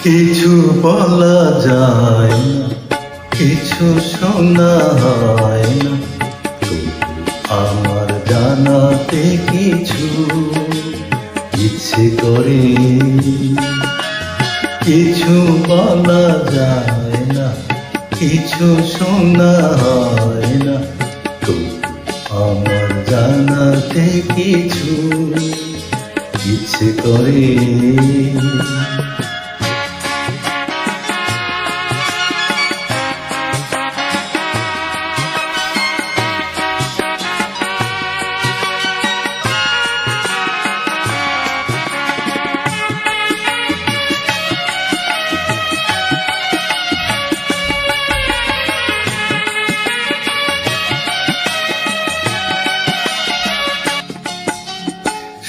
কিছু বলা যায় না, কিছু শোনা হয় না, আমার জানাতে কিছু ইচ্ছে করে। কিছু বলা যায় না, কিছু শোনা হয় না, আমার জানাতে কিছু ইচ্ছে করে।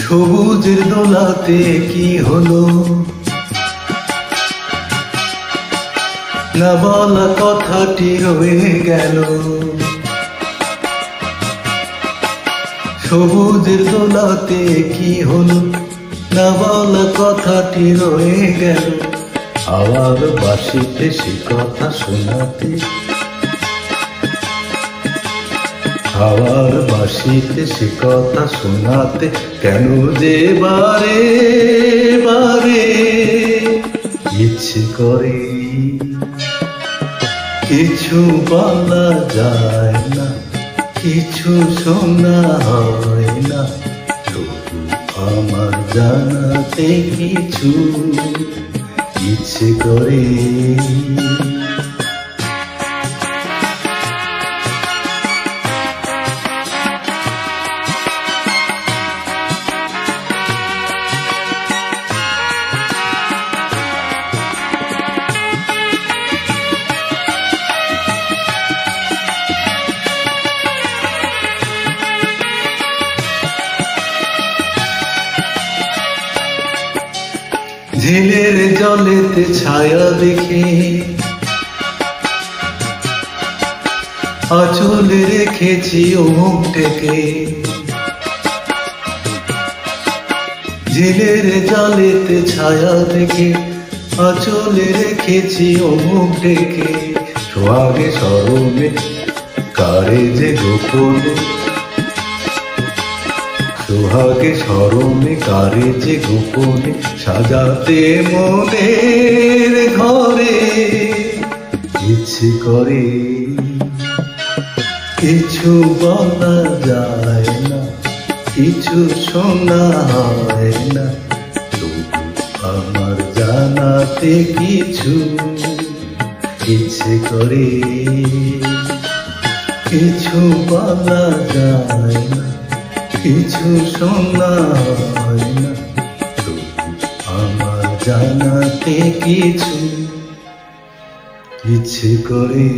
সবুজের দোলাতে কি হলো, না বলা কথাটি রয়ে গেল। সবুজের দোলাতে কি হলো, না বলা কথাটি রয়ে গেল। আবার বাঁশিতে সে কথা শোনাতে, আবার বাঁশিতে সে কথা শোনাতে, কেন যে বারে বারে ইচ্ছে করে। কিছু বলা যায় না, কিছু শোনা হয় না, তবু আমার জানাতে কিছু ইচ্ছে করে। ঝিলের জলেতে ছায়া দেখে আঁচলে রেখেছি ও মুখটাকে। ঝিলের জলেতে ছায়া দেখে আঁচলে রেখেছি ও মুখটাকে। সোহাগে সরমে কারে যে গোপনে, সোহাগে সরমে কারে যে গোপনে, সাজাতে মনের ঘরে ইচ্ছে করে। কিছু বলা যায় না, কিছু শোনা হয় না, তবু আমার জানাতে কিছু ইচ্ছে করে। কিছু বলা যায় না, কিছু শোনা হয় না, তবু আমার জানাতে কিছু ইচ্ছে করে।